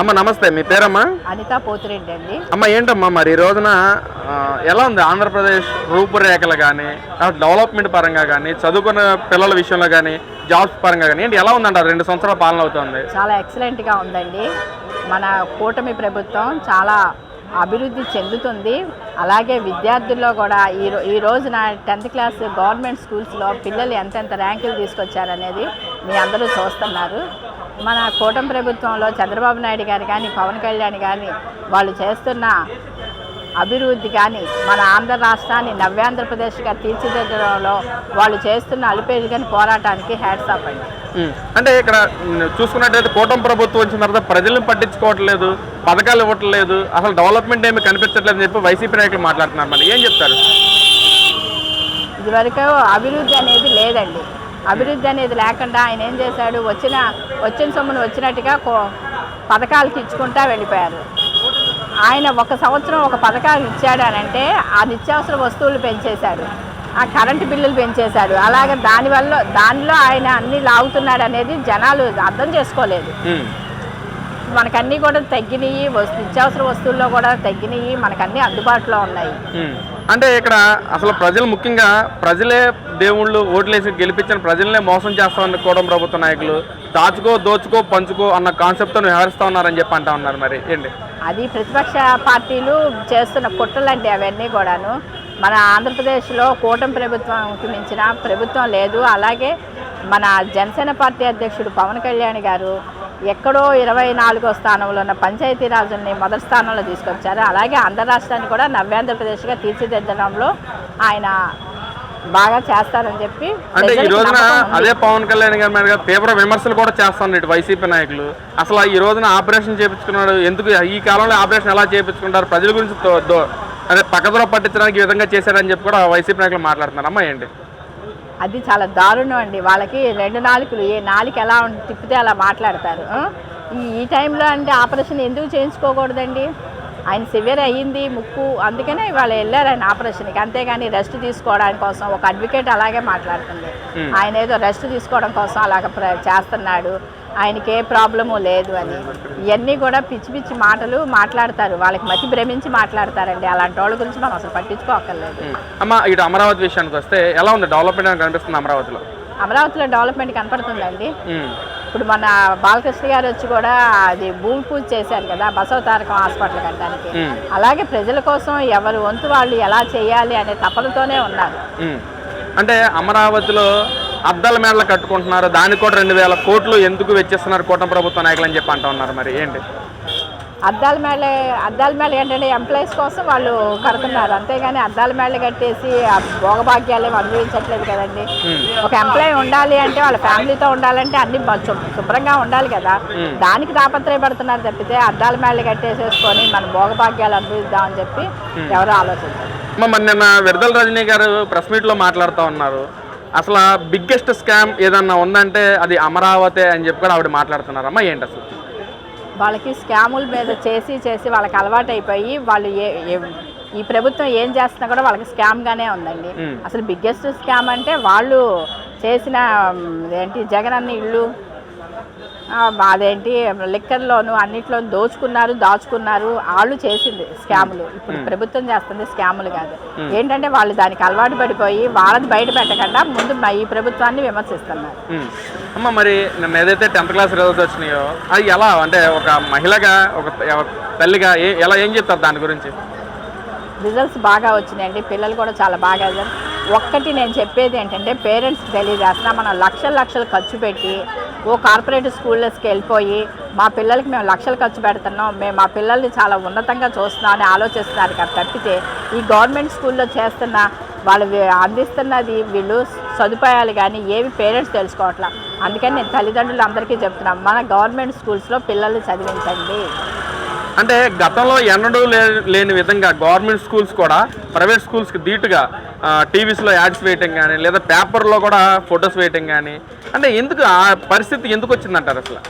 అమ్మ నమస్తే, మీ పేరమ్మా? అనిత పోతిరెడ్డి అండి. అమ్మ ఏంటమ్మా మరి ఈ రోజున ఎలా ఉంది ఆంధ్రప్రదేశ్ రూపురేఖలు కానీ, డెవలప్మెంట్ పరంగా కానీ, చదువుకున్న పిల్లల విషయంలో కానీ, జాబ్స్ పరంగా కానీ ఏంటి ఎలా ఉందంటారు? 2 సంవత్సరాల పాలన అవుతుంది. చాలా ఎక్సలెంట్గా ఉందండి. మన కూటమి ప్రభుత్వం చాలా అభివృద్ధి చెందుతుంది. అలాగే విద్యార్థుల్లో కూడా ఈ రోజున 10th క్లాస్ గవర్నమెంట్ స్కూల్స్లో పిల్లలు ఎంతెంత ర్యాంకులు తీసుకొచ్చారనేది మీ అందరూ చూస్తున్నారు. మన కూటమి ప్రభుత్వంలో చంద్రబాబు నాయుడు గారు కానీ, పవన్ కళ్యాణ్ కానీ వాళ్ళు చేస్తున్న అభివృద్ధి కానీ, మన ఆంధ్ర రాష్ట్రాన్ని నవ్యాంధ్రప్రదేశ్గా తీర్చిదిద్దడంలో వాళ్ళు చేస్తున్న అలుపేరుగని పోరాటానికి హ్యాట్స్ ఆఫ్ అండి. అంటే ఇక్కడ చూసుకున్నట్టయితే కూటమి ప్రభుత్వం వచ్చిన తర్వాత ప్రజలను పట్టించుకోవట్లేదు, పథకాలు ఇవ్వట్లేదు, అసలు డెవలప్మెంట్ ఏమి కనిపించట్లేదు అని చెప్పి వైసీపీ నాయకులు మాట్లాడుతున్నారు. మరి ఏం చెప్తారు? ఇదివరకు అభివృద్ధి అనేది లేదండి. అభివృద్ధి అనేది లేకుండా ఆయన ఏం చేశాడు? వచ్చిన సొమ్మును వచ్చినట్టుగా పథకాలకి ఇచ్చుకుంటా వెళ్ళిపోయారు. ఆయన 1 సంవత్సరం ఒక పథకాలు ఇచ్చాడు అని అంటే ఆ నిత్యావసర వస్తువులు పెంచేశాడు, ఆ కరెంటు బిల్లులు పెంచేశాడు. అలాగే దానిలో ఆయన అన్ని లాగుతున్నాడు అనేది జనాలు అర్థం చేసుకోలేదు. మనకన్నీ కూడా తగ్గినాయి, నిత్యావసర వస్తువుల్లో కూడా తగ్గినాయి, మనకన్నీ అందుబాటులో ఉన్నాయి. అంటే ఇక్కడ అసలు ప్రజలు ముఖ్యంగా ప్రజలే దేవుళ్ళు ఓట్లేసి గెలిపించిన ప్రజలనే మోసం చేస్తామని కూటమి ప్రభుత్వ నాయకులు దాచుకో దోచుకో పంచుకో అన్న కాన్సెప్ట్తో వ్యవహరిస్తూ ఉన్నారని చెప్పి అంటా ఉన్నారు. మరి ఏంటి అది? ప్రతిపక్ష పార్టీలు చేస్తున్న కుట్రలండి అవన్నీ కూడాను. మన ఆంధ్రప్రదేశ్లో కూటమి ప్రభుత్వంకి మించిన ప్రభుత్వం లేదు. అలాగే మన జనసేన పార్టీ అధ్యక్షుడు పవన్ కళ్యాణ్ గారు ఎక్కడో 24వ స్థానంలో ఉన్న పంచాయతీరాజుల్ని మొదటి స్థానంలో తీసుకొచ్చారు. అలాగే ఆంధ్ర రాష్ట్రాన్ని కూడా నవ్యాంధ్రప్రదేశ్గా తీర్చిదిద్దడంలో ఆయన బాగా చేస్తారని చెప్పి అంటే ఈ రోజున అదే పవన్ కళ్యాణ్ గారి మీద తీవ్ర విమర్శలు కూడా చేస్తున్నారు వైసీపీ నాయకులు. అసలు ఈ రోజున ఆపరేషన్ చేయించుకున్నాడు ఎందుకు? ఈ కాలంలో ఆపరేషన్ ఎలా చేయించుకుంటారు? ప్రజల గురించి అదే పక్కదొర పట్టించడానికి ఈ విధంగా చేశారని చెప్పి కూడా వైసీపీ నాయకులు మాట్లాడుతున్నారు. అమ్మా ఏంటి? అది చాలా దారుణం అండి. వాళ్ళకి 2 నాలుకలు, ఏ నాలుక ఎలా తిప్పితే అలా మాట్లాడతారు. ఈ టైంలో అంటే ఆపరేషన్ ఎందుకు చేయించుకోకూడదండి? ఆయన సివియర్ అయ్యింది ముక్కు, అందుకనే ఇవాళ వెళ్ళారు ఆయన ఆపరేషన్కి. అంతేగాని రెస్ట్ తీసుకోవడానికి కోసం ఒక అడ్వకేట్ అలాగే మాట్లాడుతుంది. ఆయన ఏదో రెస్ట్ తీసుకోవడం కోసం అలాగ చేస్తున్నాడు, ఆయనకి ఏ ప్రాబ్లము లేదు అని. ఇవన్నీ కూడా పిచ్చి పిచ్చి మాటలు మాట్లాడతారు, వాళ్ళకి మతి భ్రమించి మాట్లాడతారండి. అలాంటి వాళ్ళ గురించి మనం అసలు పట్టించుకోక్కర్లేదు. అమ్మ ఇటు అమరావతి విషయానికి వస్తే ఎలా ఉంది? డెవలప్మెంట్ కనిపిస్తుంది అమరావతిలో? అమరావతిలో డెవలప్మెంట్ కనపడుతుందండి. ఇప్పుడు మన బాలకృష్ణ గారు వచ్చి కూడా అది భూమి పూజ చేశారు కదా బసవతారకం హాస్పిటల్ కట్టడానికి. అలాగే ప్రజల కోసం ఎవరు వంతు వాళ్ళు ఎలా చేయాలి అనే తపనతోనే ఉన్నారు. అంటే అమరావతిలో అద్దాల మేడలు కట్టుకుంటున్నారు, దానికి కూడా 2000 కోట్లు ఎందుకు వెచ్చిస్తున్నారు కూటమి ప్రభుత్వ నాయకులు అని చెప్పి అంటూ ఉన్నారు. మరి ఏంటి? అద్దాల మేళ ఏంటంటే ఎంప్లాయీస్ కోసం వాళ్ళు కడుతున్నారు, అంతేగాని అద్దాల మేళ కట్టేసి భోగభాగ్యాలు అనుభవించట్లేదు కదండి. ఒక ఎంప్లాయీ ఉండాలి అంటే వాళ్ళ ఫ్యామిలీతో ఉండాలంటే అన్ని శుభ్రంగా ఉండాలి కదా, దానికి తాపత్రయపడుతున్నారు తప్పితే అద్దాల మేళ కట్టేసేసుకొని మన భోగభాగ్యాలు అనుభవిద్దామని చెప్పి ఎవరు ఆలోచించారు. మరి నిన్న విడుదల రజనీ గారు ప్రెస్ మీట్లో మాట్లాడుతూ ఉన్నారు, అసలు బిగ్గెస్ట్ స్కామ్ ఏదన్నా ఉందంటే అది అమరావతి అని చెప్పి కూడా ఆవిడ మాట్లాడుతున్నారమ్మా. ఏంటి అసలు? వాళ్ళకి స్కాముల మీద చేసి వాళ్ళకి అలవాటు అయిపోయి వాళ్ళు ఈ ప్రభుత్వం ఏం చేస్తున్నా కూడా వాళ్ళకి స్కామ్గానే ఉందండి. అసలు బిగ్గెస్ట్ స్కామ్ అంటే వాళ్ళు చేసిన ఏంటి జగనన్న ఇళ్ళు, అదేంటి లిక్కర్లోను అన్నిట్లోనూ దాచుకున్నారు. వాళ్ళు చేసింది స్కాములు. ఇప్పుడు ప్రభుత్వం చేస్తుంది స్కాములు కాదు. ఏంటంటే వాళ్ళు దానికి అలవాటు పడిపోయి వాళ్ళది బయట పెట్టకుండా ముందు ఈ ప్రభుత్వాన్ని విమర్శిస్తున్నారు. అమ్మ మరి నిన్న ఏదైతే 10th క్లాస్ రిజల్ట్స్ వచ్చినాయో అది ఎలా, అంటే ఒక మహిళగా ఒక తల్లిగా ఏం చెప్తారు దాని గురించి? రిజల్ట్స్ బాగా వచ్చినాయండి, పిల్లలు కూడా చాలా బాగా. ఒక్కటి నేను చెప్పేది ఏంటంటే పేరెంట్స్కి తెలియజేస్తున్నా, మనం లక్షలు ఖర్చు పెట్టి ఓ కార్పొరేట్ స్కూల్స్కి వెళ్ళిపోయి మా పిల్లలకి మేము లక్షలు ఖర్చు పెడుతున్నాం, మేము మా పిల్లల్ని చాలా ఉన్నతంగా చూస్తున్నాం అని ఆలోచిస్తున్నారు కదా తప్పితే ఈ గవర్నమెంట్ స్కూల్లో చేస్తున్న వాళ్ళు అందిస్తున్నది వీళ్ళు సదుపాయాలు కానీ ఏవి పేరెంట్స్ తెలుసుకోవట్లా. అందుకని నేను తల్లిదండ్రులు అందరికీ చెప్తున్నాను, మన గవర్నమెంట్ స్కూల్స్లో పిల్లల్ని చదివించండి. అంటే గతంలో ఎన్నడూ లేని విధంగా గవర్నమెంట్ స్కూల్స్ కూడా ప్రైవేట్ స్కూల్స్కి ధీటుగా టీవీస్లో యాడ్స్ వేయటం కానీ లేదా పేపర్లో కూడా ఫొటోస్ వేయటం కానీ, అంటే ఎందుకు ఆ పరిస్థితి ఎందుకు వచ్చిందంటారు అసలు?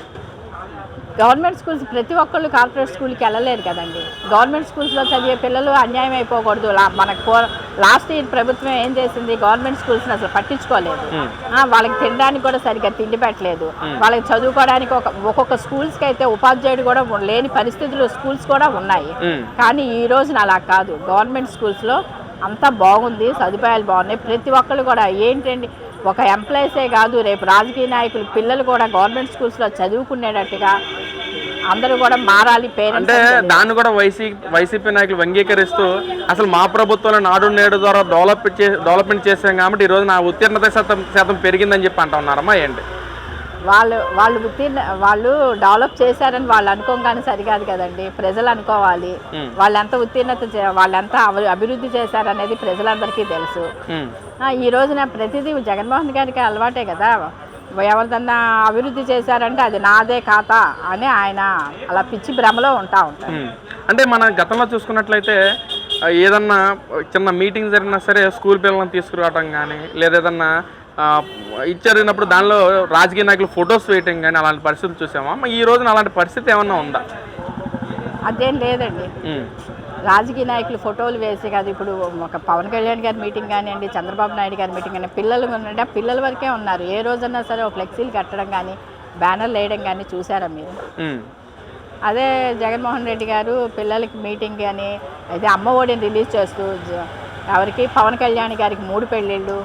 గవర్నమెంట్ స్కూల్స్ ప్రతి ఒక్కళ్ళు కార్పొరేట్ స్కూల్కి వెళ్ళలేరు కదండి. గవర్నమెంట్ స్కూల్స్లో చదివే పిల్లలు అన్యాయం అయిపోకూడదు. మనకు లాస్ట్ ఇయర్ ప్రభుత్వం ఏం చేసింది, గవర్నమెంట్ స్కూల్స్ని అసలు పట్టించుకోలేదు. వాళ్ళకి తినడానికి కూడా సరిగ్గా తిండి పెట్టలేదు. వాళ్ళకి చదువుకోవడానికి ఒక్కొక్క స్కూల్స్కి అయితే ఉపాధ్యాయుడు కూడా లేని పరిస్థితులు స్కూల్స్ కూడా ఉన్నాయి. కానీ ఈ రోజున అలా కాదు. గవర్నమెంట్ స్కూల్స్లో అంతా బాగుంది, సదుపాయాలు బాగున్నాయి. ప్రతి ఒక్కళ్ళు కూడా ఏంటండి, ఒక ఎంప్లాయీసే కాదు, రేపు రాజకీయ నాయకులు పిల్లలు కూడా గవర్నమెంట్ స్కూల్స్లో చదువుకునేటట్టుగా అందరూ కూడా మారాలి. అంటే దాన్ని కూడా వైసీపీ నాయకులు అంగీకరిస్తూ అసలు మా ప్రభుత్వంలో నాడు నేడు ద్వారా డెవలప్మెంట్ చేసాం కాబట్టి ఈ రోజు నా ఉత్తీర్ణత శాతం పెరిగిందని చెప్పి అంటా ఉన్నారమ్మా. ఏంటి వాళ్ళు డెవలప్ చేశారని వాళ్ళు అనుకోగానే సరికాదు కదండి, ప్రజలు అనుకోవాలి. వాళ్ళు ఎంత వాళ్ళు ఎంత అభివృద్ధి చేశారనేది ప్రజలందరికీ తెలుసు. ఈ రోజున ప్రతిదీ జగన్మోహన్ గారికి అలవాటే కదా, ఎవరిదన్నా అభివృద్ధి చేశారంటే అది నాదే ఖాతా అని ఆయన అలా పిచ్చి భ్రమలో ఉంటారు. అంటే మన గతంలో చూసుకున్నట్లయితే ఏదన్నా చిన్న మీటింగ్ జరిగినా సరే స్కూల్ పిల్లలను తీసుకురావడం కానీ లేదా ఏదన్నా ఇచ్చారినప్పుడు దానిలో రాజకీయ నాయకులు ఫొటోస్ వేయటం కానీ అలాంటి పరిస్థితులు చూసామా? ఈ రోజున అలాంటి పరిస్థితి ఏమన్నా ఉందా? అదేం లేదండి. రాజకీయ నాయకులు ఫోటోలు వేసి కాదు, ఇప్పుడు ఒక పవన్ కళ్యాణ్ గారి మీటింగ్ కానివ్వండి, చంద్రబాబు నాయుడు గారి మీటింగ్ కానీ పిల్లలు ఉంటే పిల్లల వరకే ఉన్నారు. ఏ రోజన్నా సరే ఒక ఫ్లెక్సీలు కట్టడం కానీ బ్యానర్లు వేయడం కానీ చూసారా మీరు? అదే జగన్మోహన్ రెడ్డి గారు పిల్లలకి మీటింగ్ కానీ అయితే అమ్మ ఒడిని రిలీజ్ చేస్తూ ఎవరికి పవన్ కళ్యాణ్ గారికి 3 పెళ్ళిళ్ళు,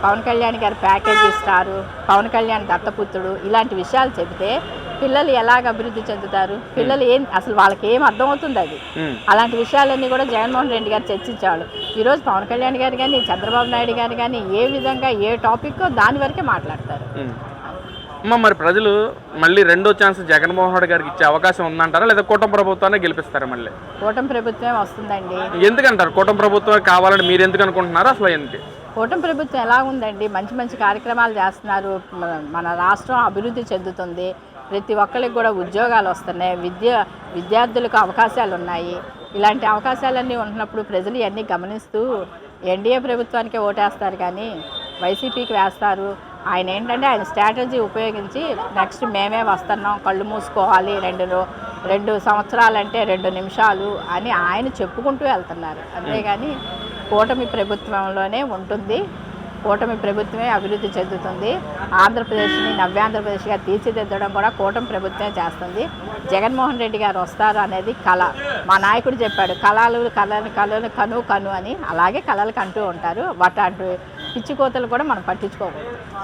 పవన్ కళ్యాణ్ గారి ప్యాకేజ్ ఇస్తారు, పవన్ కళ్యాణ్ దత్తపుత్రుడు, ఇలాంటి విషయాలు చెబితే పిల్లలు ఎలాగ అభివృద్ధి చెందుతారు? పిల్లలు అసలు వాళ్ళకి ఏం అర్థమవుతుంది? అది అలాంటి విషయాలన్నీ కూడా జగన్మోహన్ రెడ్డి గారు చర్చించేవాళ్ళు. ఈరోజు పవన్ కళ్యాణ్ గారు కానీ చంద్రబాబు నాయుడు గారు కానీ ఏ విధంగా ఏ టాపిక్ దాని వరకే మాట్లాడతారు. మరి ప్రజలు మళ్ళీ రెండో ఛాన్స్ జగన్మోహన్ రెడ్డి గారికి ఇచ్చే అవకాశం ఉందంటారా లేదా కూటమి ప్రభుత్వాన్ని గెలిపిస్తారా? మళ్ళీ కూటమి ప్రభుత్వమే వస్తుందండి. ఎందుకంటారు కూటమి ప్రభుత్వం కావాలని మీరు ఎందుకు అనుకుంటున్నారు? అసలు ఏంటి కూటమి ప్రభుత్వం ఎలా ఉందండి? మంచి మంచి కార్యక్రమాలు చేస్తున్నారు. మన రాష్ట్రం అభివృద్ధి చెందుతుంది. ప్రతి ఒక్కరికి కూడా ఉద్యోగాలు వస్తున్నాయి. విద్యార్థులకు అవకాశాలు ఉన్నాయి. ఇలాంటి అవకాశాలన్నీ ఉంటున్నప్పుడు ప్రజలు ఇవన్నీ గమనిస్తూ ఎన్డీఏ ప్రభుత్వానికి ఓటేస్తారు కానీ వైసీపీకి వేస్తారు. ఆయన ఏంటంటే ఆయన స్ట్రాటజీ ఉపయోగించి నెక్స్ట్ మేమే వస్తున్నాం, కళ్ళు మూసుకోవాలి, 2 సంవత్సరాలంటే 2 నిమిషాలు అని ఆయన చెప్పుకుంటూ వెళ్తున్నారు. అంతేగాని కూటమి ప్రభుత్వంలోనే ఉంటుంది. కూటమి ప్రభుత్వమే అభివృద్ధి చెందుతుంది. ఆంధ్రప్రదేశ్ని నవ్యాంధ్రప్రదేశ్గా తీర్చిదిద్దడం కూడా కూటమి ప్రభుత్వమే చేస్తుంది. జగన్మోహన్ రెడ్డి గారు వస్తారు అనేది కళ. మా నాయకుడు చెప్పాడు, కళలు కను అని. అలాగే కళలు కంటూ ఉంటారు. వాటి పిచ్చి కోతలు కూడా మనం పట్టించుకోకూడదు.